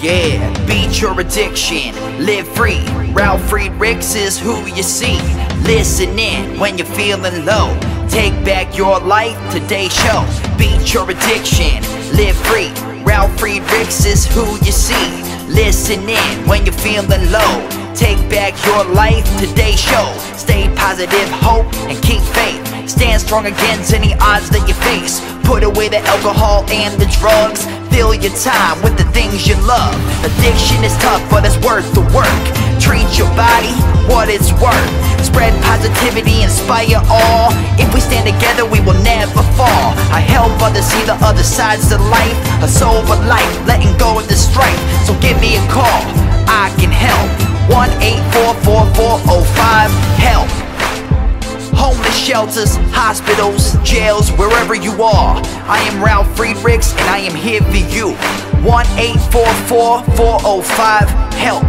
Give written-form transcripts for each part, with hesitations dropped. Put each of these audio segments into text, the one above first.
Yeah, beat your addiction, live free. Ralf Friedrichs is who you see. Listen in when you're feeling low. Take back your life, today's show. Beat your addiction, live free. Ralf Friedrichs is who you see. Listen in when you're feeling low. Take back your life, today's show. Stay positive, hope, and keep faith. Stand strong against any odds that you face. Put away the alcohol and the drugs. Fill your time with the things you love. Addiction is tough, but it's worth the work. Treat your body what it's worth. Spread positivity, inspire all. If we stand together, we will never fall. I help others see the other sides to life. A sober life, letting go of the strife. So give me a call, I can help. 1-844-4405-HELP. Homeless shelters, hospitals, jails, wherever you are. I am Ralf Friedrichs and I am here for you. 1-844-405-HELP.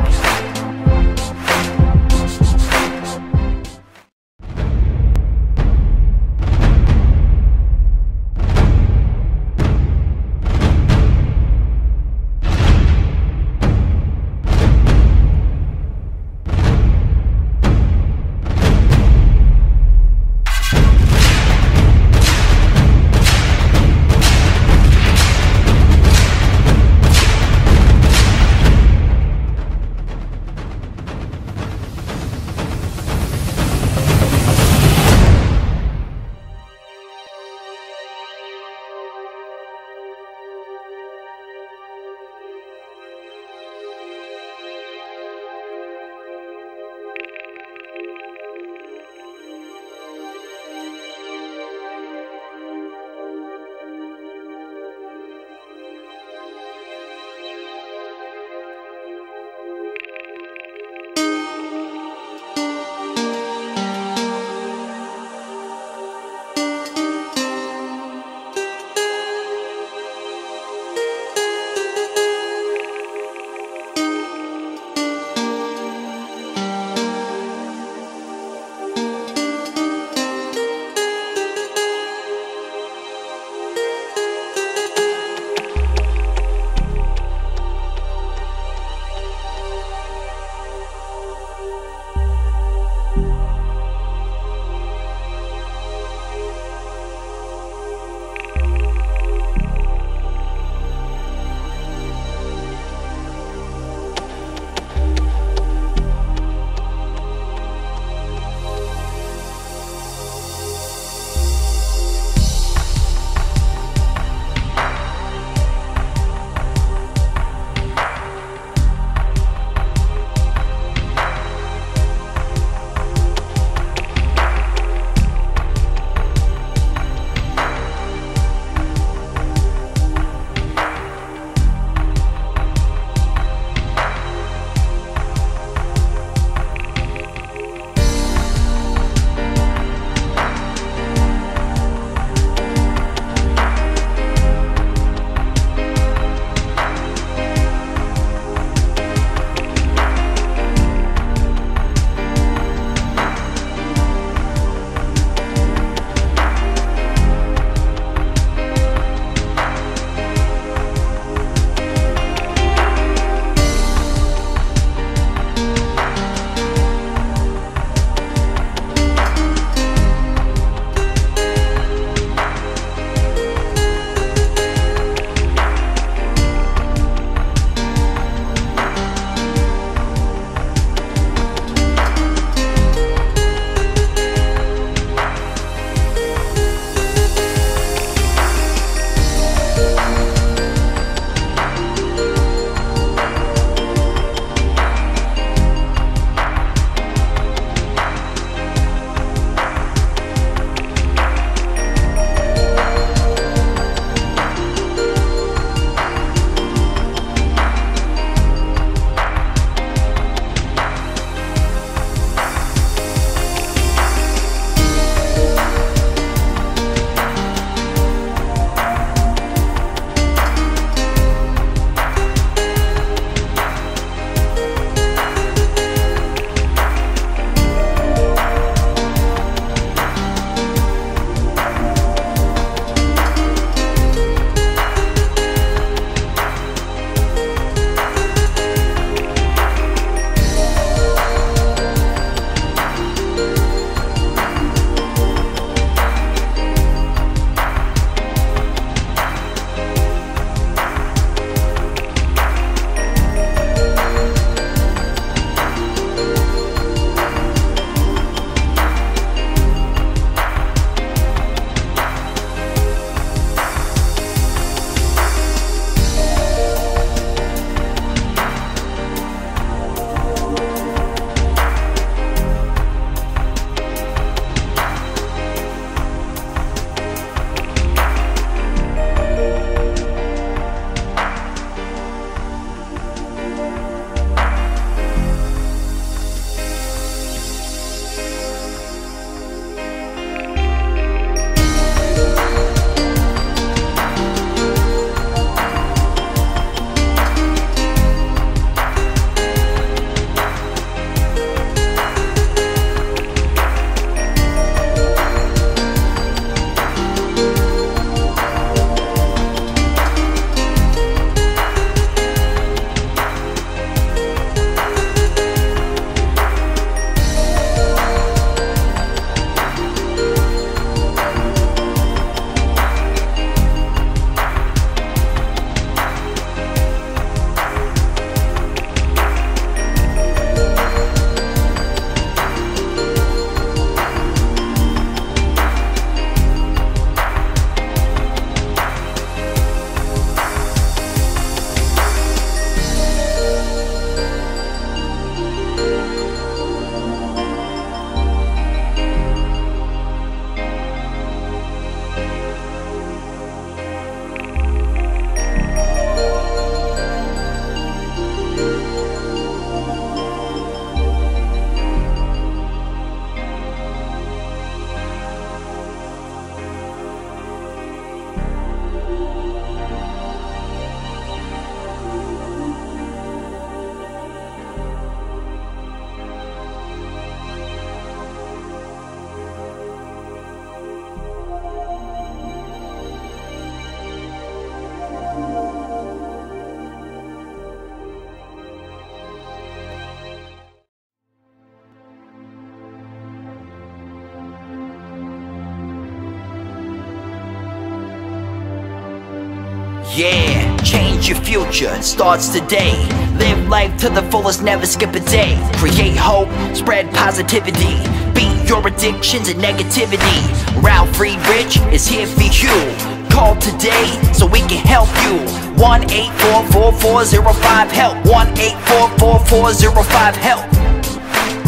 Yeah, change your future, starts today. Live life to the fullest, never skip a day. Create hope, spread positivity. Beat your addictions and negativity. Ralf Friedrichs is here for you. Call today so we can help you. 1-844-405-HELP. 1-844-405-HELP.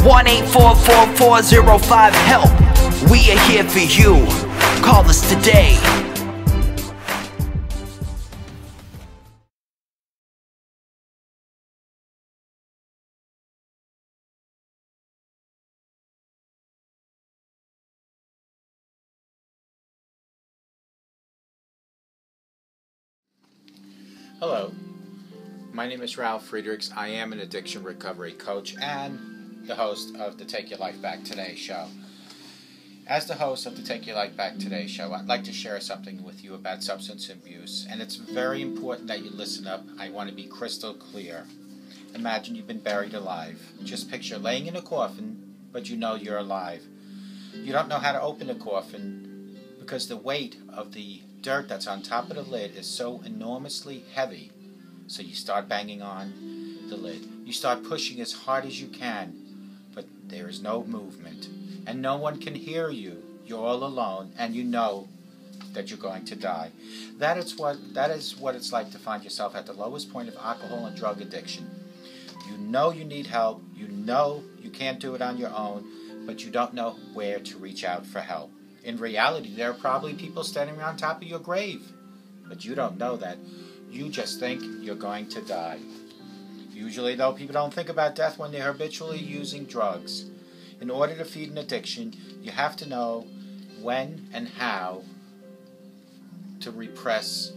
1-844-405-HELP. We are here for you. Call us today. Hello, my name is Ralf Friedrichs. I am an addiction recovery coach and the host of the Take Your Life Back Today show. As the host of the Take Your Life Back Today show, I'd like to share something with you about substance abuse, and it's very important that you listen up. I want to be crystal clear. Imagine you've been buried alive. Just picture laying in a coffin, but you know you're alive. You don't know how to open the coffin because the weight of the dirt that's on top of the lid is so enormously heavy. So you start banging on the lid. You start pushing as hard as you can, but there is no movement. And no one can hear you. You're all alone, and you know that you're going to die. That is what it's like to find yourself at the lowest point of alcohol and drug addiction. You know you need help. You know you can't do it on your own, but you don't know where to reach out for help. In reality, there are probably people standing on top of your grave, but you don't know that. You just think you're going to die. Usually, though, people don't think about death when they're habitually using drugs. In order to feed an addiction, you have to know when and how to repress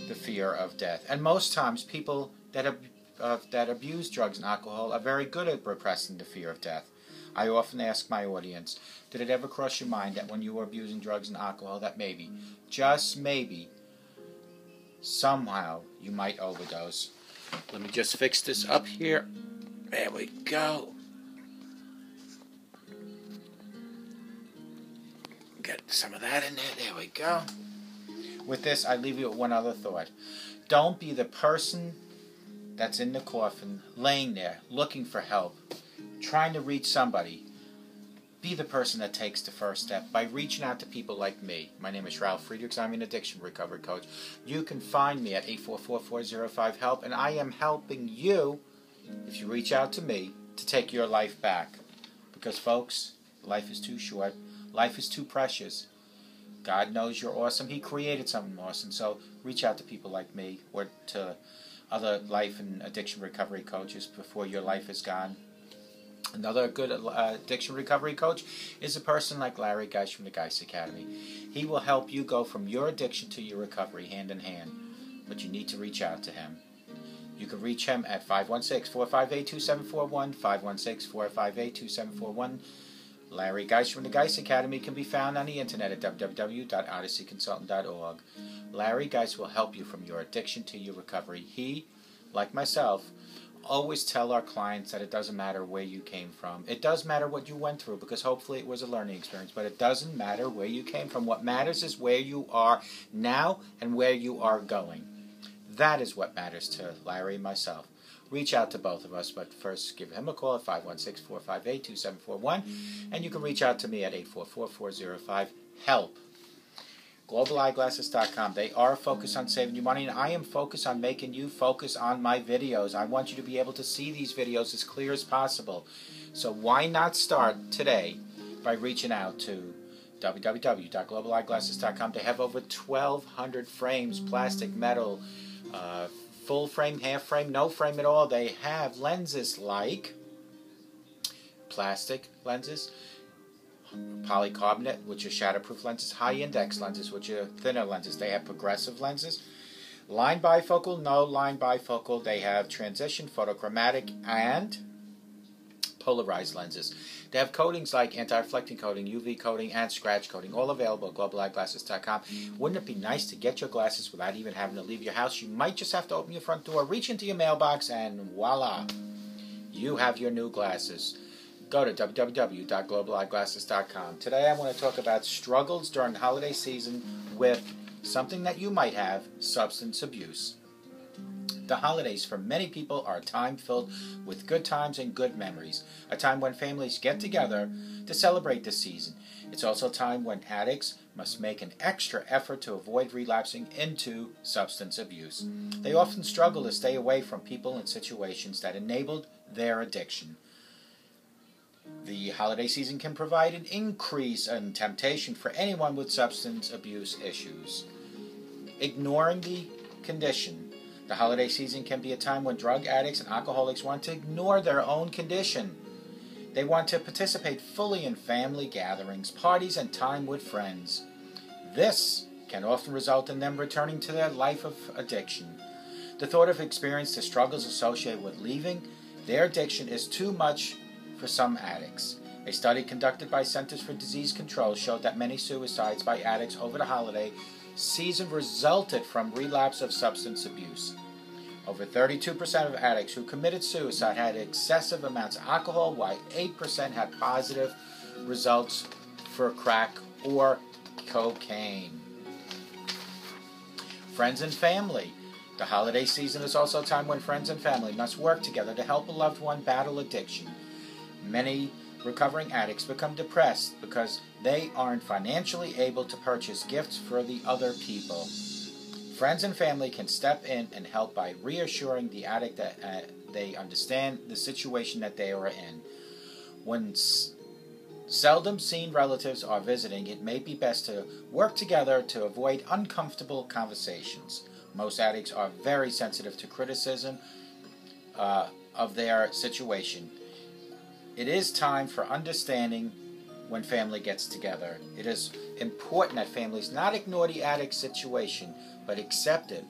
the fear of death. And most times, people that abuse drugs and alcohol are very good at repressing the fear of death. I often ask my audience, did it ever cross your mind that when you were abusing drugs and alcohol that maybe, just maybe, somehow you might overdose? Let me just fix this up here. There we go. Get some of that in there. There we go. With this, I leave you with one other thought. Don't be the person that's in the coffin, laying there, looking for help, trying to reach somebody. Be the person that takes the first step by reaching out to people like me. My name is Ralf Friedrichs. I'm an addiction recovery coach. You can find me at 844-405-HELP, and I am helping you, if you reach out to me, to take your life back. Because, folks, life is too short. Life is too precious. God knows you're awesome. He created something awesome. So reach out to people like me or to other life and addiction recovery coaches before your life is gone. Another good addiction recovery coach is a person like Larry Geist from the Geist Academy. He will help you go from your addiction to your recovery hand in hand. But you need to reach out to him. You can reach him at 516-458-2741, 516-458-2741. Larry Geist from the Geist Academy can be found on the internet at www.odysseyconsultant.org. Larry Geist will help you from your addiction to your recovery. He, like myself, always tell our clients that it doesn't matter where you came from. It does matter what you went through because hopefully it was a learning experience, but it doesn't matter where you came from. What matters is where you are now and where you are going. That is what matters to Larry and myself. Reach out to both of us, but first give him a call at 516-458-2741, and you can reach out to me at 844-405-HELP. GlobalEyeglasses.com. They are focused on saving you money, and I am focused on making you focus on my videos. I want you to be able to see these videos as clear as possible. So why not start today by reaching out to www.globaleyeglasses.com. They have over 1,200 frames, plastic, metal, full frame, half frame, no frame at all. They have lenses like plastic lenses, polycarbonate, which are shatterproof lenses, high index lenses, which are thinner lenses. They have progressive lenses, line bifocal, no line bifocal. They have transition, photochromatic, and polarized lenses. They have coatings like anti-reflecting coating, UV coating, and scratch coating, all available at globaleyeglasses.com. Wouldn't it be nice to get your glasses without even having to leave your house? You might just have to open your front door, reach into your mailbox, and voila, you have your new glasses. Go to www.globaleyeglasses.com. Today I want to talk about struggles during the holiday season with something that you might have, substance abuse. The holidays for many people are a time filled with good times and good memories, a time when families get together to celebrate the season. It's also a time when addicts must make an extra effort to avoid relapsing into substance abuse. They often struggle to stay away from people and situations that enabled their addiction. The holiday season can provide an increase in temptation for anyone with substance abuse issues. Ignoring the condition. The holiday season can be a time when drug addicts and alcoholics want to ignore their own condition. They want to participate fully in family gatherings, parties, and time with friends. This can often result in them returning to their life of addiction. The thought of experiencing the struggles associated with leaving their addiction is too much for some addicts. A study conducted by Centers for Disease Control showed that many suicides by addicts over the holiday season resulted from relapse of substance abuse. Over 32% of addicts who committed suicide had excessive amounts of alcohol, while 8% had positive results for crack or cocaine. Friends and family. The holiday season is also a time when friends and family must work together to help a loved one battle addiction. Many recovering addicts become depressed because they aren't financially able to purchase gifts for the other people. Friends and family can step in and help by reassuring the addict that they understand the situation that they are in. When seldom seen relatives are visiting, it may be best to work together to avoid uncomfortable conversations. Most addicts are very sensitive to criticism of their situation. It is time for understanding when family gets together. It is important that families not ignore the addict's situation, but accept it.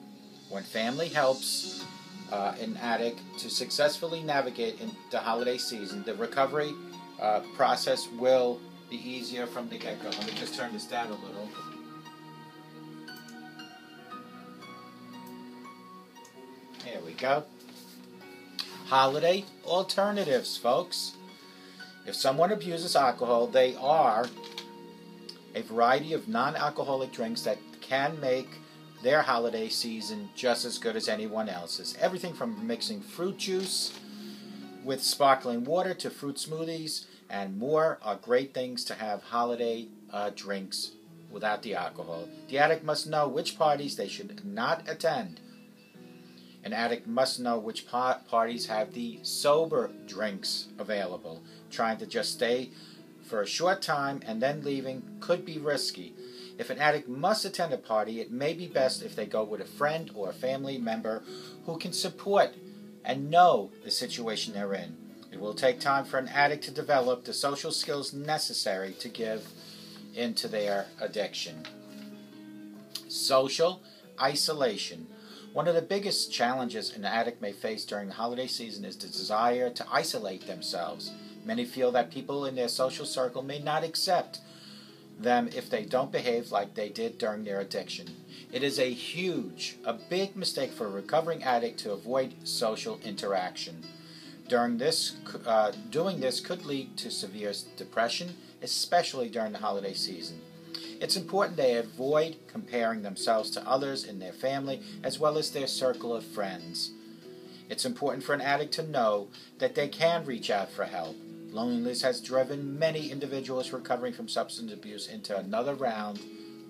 When family helps an addict to successfully navigate in the holiday season, the recovery process will be easier from the get-go. Let me just turn this down a little. There we go. Holiday alternatives, folks. If someone abuses alcohol, they are a variety of non-alcoholic drinks that can make their holiday season just as good as anyone else's. Everything from mixing fruit juice with sparkling water to fruit smoothies and more are great things to have holiday drinks without the alcohol. The addict must know which parties they should not attend. An addict must know which parties have the sober drinks available. Trying to just stay for a short time and then leaving could be risky. If an addict must attend a party, it may be best if they go with a friend or a family member who can support and know the situation they're in. It will take time for an addict to develop the social skills necessary to give into their addiction. Social isolation. One of the biggest challenges an addict may face during the holiday season is the desire to isolate themselves. Many feel that people in their social circle may not accept them if they don't behave like they did during their addiction. It is a big mistake for a recovering addict to avoid social interaction. Doing this could lead to severe depression, especially during the holiday season. It's important they avoid comparing themselves to others in their family as well as their circle of friends. It's important for an addict to know that they can reach out for help. Loneliness has driven many individuals recovering from substance abuse into another round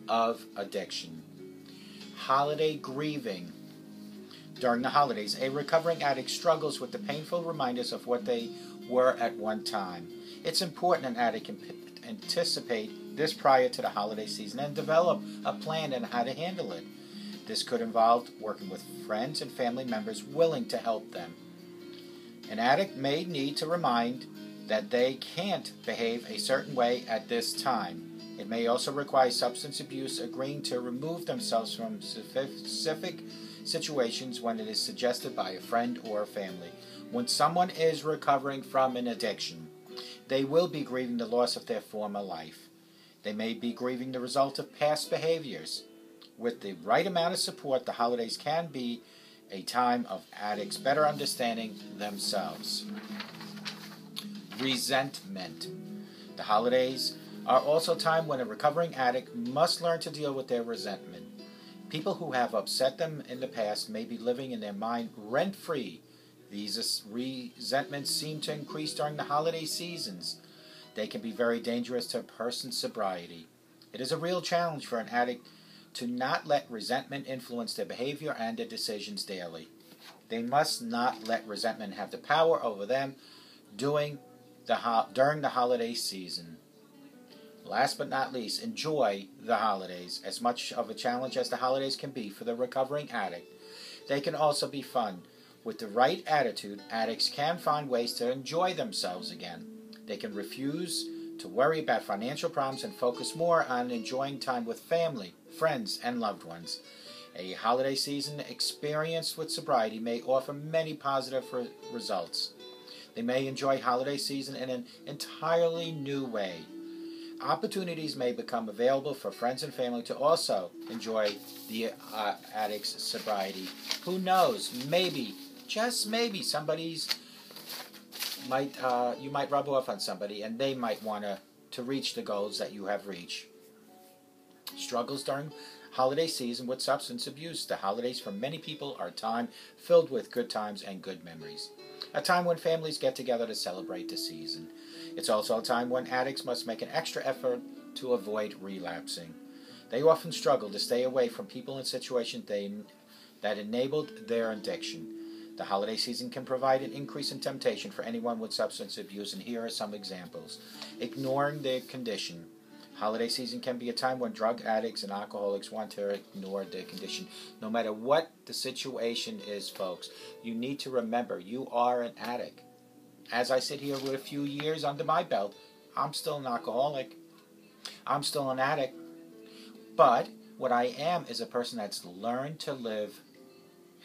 of addiction. Holiday grieving. During the holidays, a recovering addict struggles with the painful reminders of what they were at one time. It's important an addict can anticipate this prior to the holiday season and develop a plan on how to handle it. This could involve working with friends and family members willing to help them. An addict may need to remind that they can't behave a certain way at this time. It may also require substance abuse agreeing to remove themselves from specific situations when it is suggested by a friend or a family. When someone is recovering from an addiction, they will be grieving the loss of their former life. They may be grieving the result of past behaviors. With the right amount of support, the holidays can be a time of addicts better understanding themselves. Resentment. The holidays are also a time when a recovering addict must learn to deal with their resentment. People who have upset them in the past may be living in their mind rent-free. These resentments seem to increase during the holiday seasons. They can be very dangerous to a person's sobriety. It is a real challenge for an addict to not let resentment influence their behavior and their decisions daily. They must not let resentment have the power over them during the holiday season. Last but not least, enjoy the holidays. As much of a challenge as the holidays can be for the recovering addict, they can also be fun. With the right attitude, addicts can find ways to enjoy themselves again. They can refuse to worry about financial problems and focus more on enjoying time with family, friends, and loved ones. A holiday season experienced with sobriety may offer many positive results. They may enjoy holiday season in an entirely new way. Opportunities may become available for friends and family to also enjoy the addict's sobriety. Who knows? Maybe, just maybe, you might rub off on somebody, and they might want to reach the goals that you have reached. Struggles during holiday season with substance abuse. The holidays for many people are a time filled with good times and good memories. A time when families get together to celebrate the season. It's also a time when addicts must make an extra effort to avoid relapsing. They often struggle to stay away from people and situations that enabled their addiction. The holiday season can provide an increase in temptation for anyone with substance abuse, and here are some examples. Ignoring their condition. Holiday season can be a time when drug addicts and alcoholics want to ignore their condition. No matter what the situation is, folks, you need to remember you are an addict. As I sit here with a few years under my belt, I'm still an alcoholic. I'm still an addict. But what I am is a person that's learned to live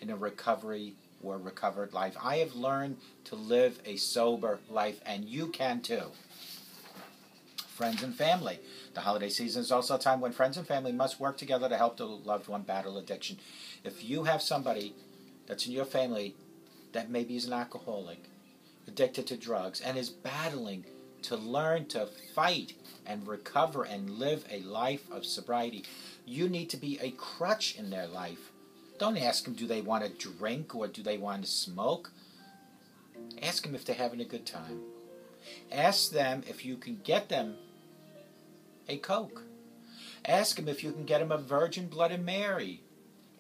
in a recovery or recovered life. I have learned to live a sober life, and you can too. Friends and family. The holiday season is also a time when friends and family must work together to help the loved one battle addiction. If you have somebody that's in your family that maybe is an alcoholic, addicted to drugs, and is battling to learn to fight and recover and live a life of sobriety, you need to be a crutch in their life. Don't ask them, do they want to drink or do they want to smoke? Ask them if they're having a good time. Ask them if you can get them a Coke. Ask them if you can get them a Virgin Bloody Mary.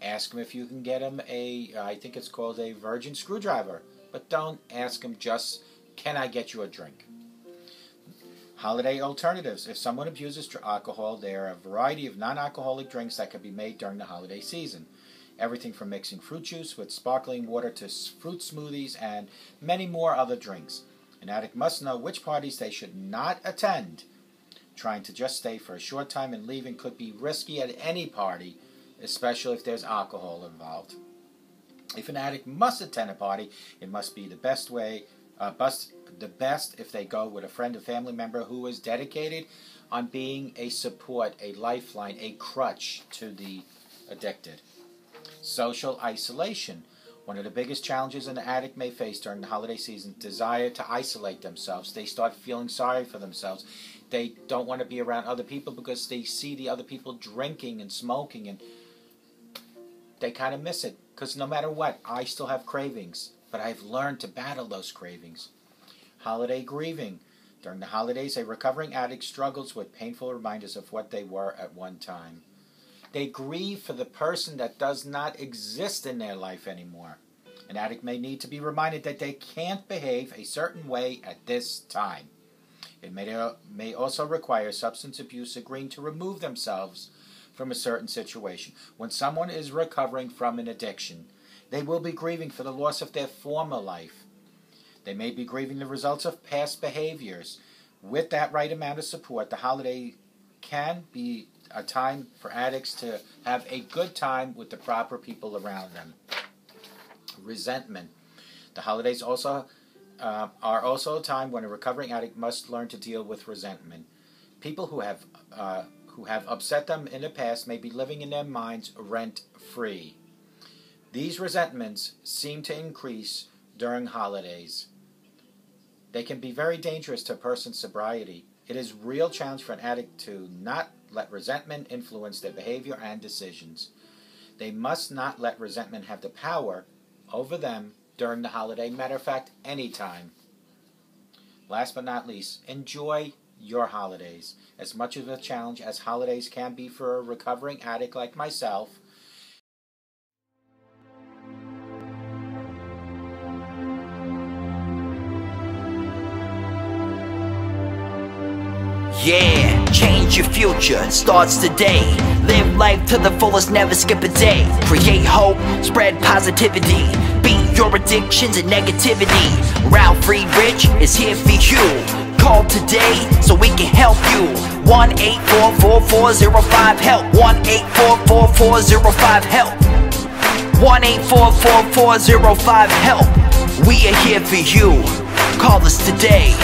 Ask them if you can get them I think it's called a Virgin Screwdriver. But don't ask them just, can I get you a drink? Holiday alternatives. If someone abuses alcohol, there are a variety of non-alcoholic drinks that can be made during the holiday season. Everything from mixing fruit juice with sparkling water to fruit smoothies and many more other drinks. An addict must know which parties they should not attend. Trying to just stay for a short time and leaving could be risky at any party, especially if there's alcohol involved. If an addict must attend a party, it must be the best if they go with a friend or family member who is dedicated on being a support, a lifeline, a crutch to the addicted. Social isolation. One of the biggest challenges an addict may face during the holiday season, desire to isolate themselves. They start feeling sorry for themselves. They don't want to be around other people because they see the other people drinking and smoking, and they kind of miss it. Because no matter what, I still have cravings, but I've learned to battle those cravings. Holiday grieving. During the holidays, a recovering addict struggles with painful reminders of what they were at one time. They grieve for the person that does not exist in their life anymore. An addict may need to be reminded that they can't behave a certain way at this time. It may also require substance abuse agreeing to remove themselves from a certain situation. When someone is recovering from an addiction, they will be grieving for the loss of their former life. They may be grieving the results of past behaviors. With that right amount of support, the holiday can be a time for addicts to have a good time with the proper people around them. Resentment. The holidays are also a time when a recovering addict must learn to deal with resentment. People who have upset them in the past may be living in their minds rent-free. These resentments seem to increase during holidays. They can be very dangerous to a person's sobriety. It is a real challenge for an addict to not let resentment influence their behavior and decisions. They must not let resentment have the power over them during the holiday. Matter of fact, anytime. Last but not least, enjoy your holidays. As much of a challenge as holidays can be for a recovering addict like myself, yeah, change your future, starts today. Live life to the fullest, never skip a day. Create hope, spread positivity. Beat your addictions and negativity. Ralf Friedrichs is here for you. Call today so we can help you. 1-844-405-HELP. 1-844-405-HELP. 1-844-405-HELP. We are here for you. Call us today.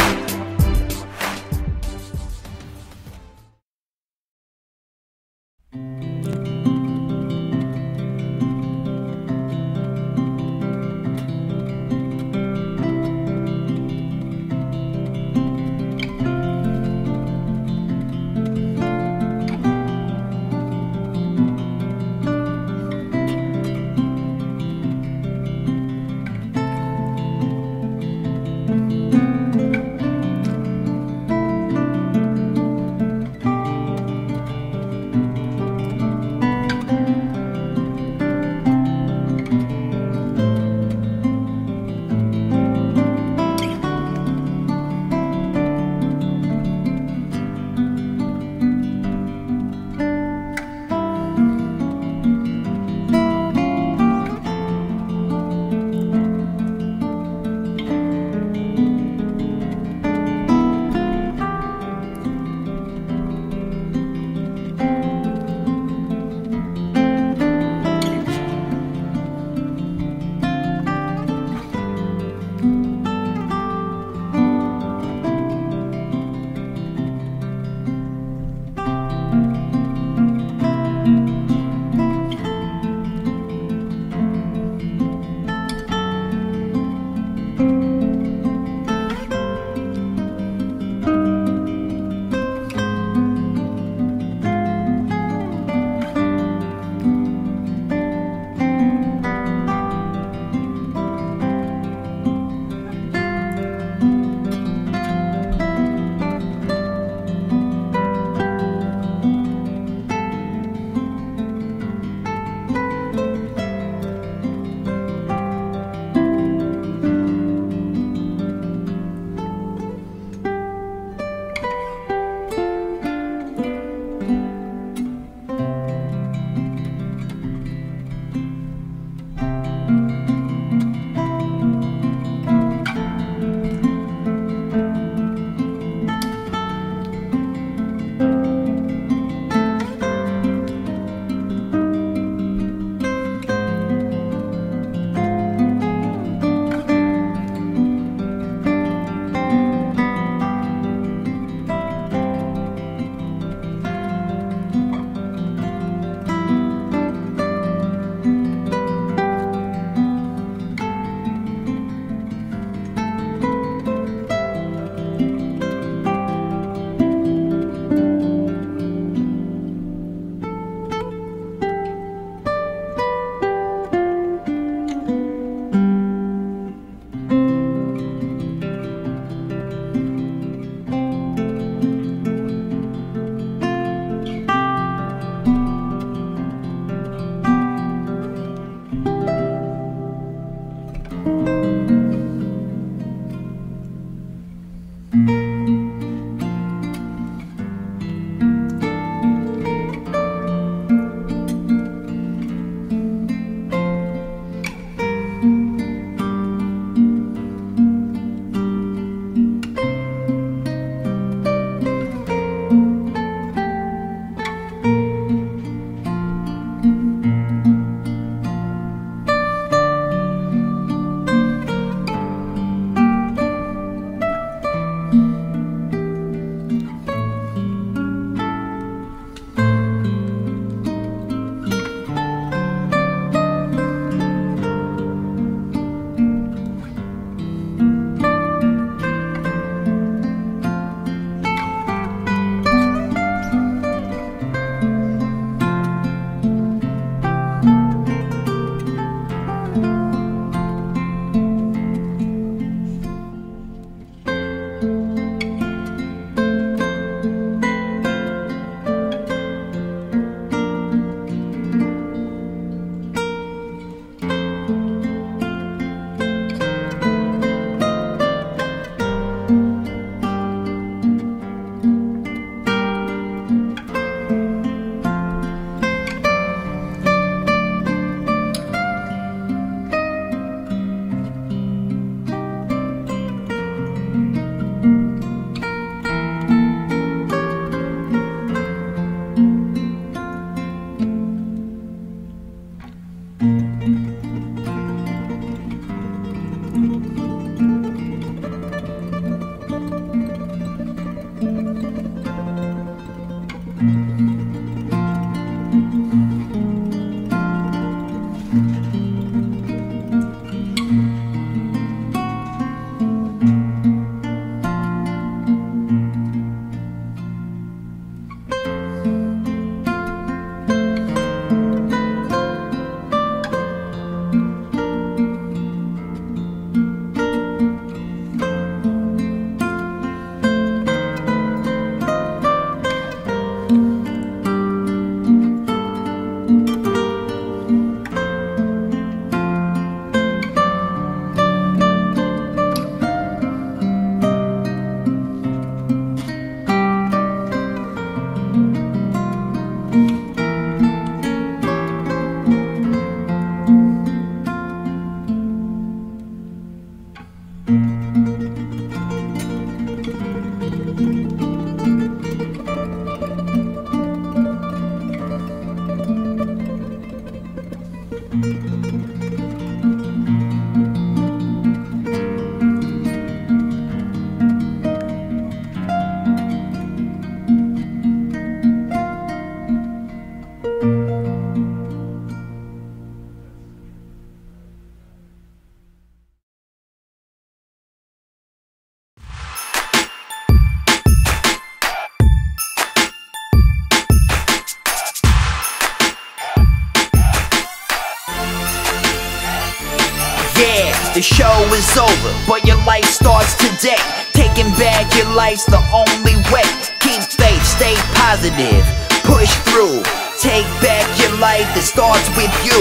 The show is over, but your life starts today. Taking back your life's the only way. Keep faith, stay positive, push through. Take back your life, it starts with you.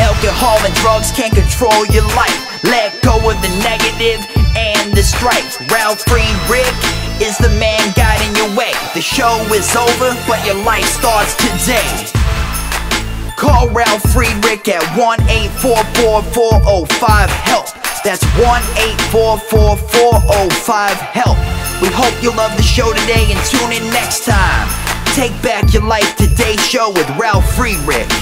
Alcohol and drugs can't control your life. Let go of the negative and the strife. Ralf Friedrichs is the man guiding your way. The show is over, but your life starts today. Call Ralf Friedrichs at 1-844-405-HELP. That's 1-844-405-HELP. We hope you love the show today and tune in next time. Take back your life, today's show with Ralf Friedrichs.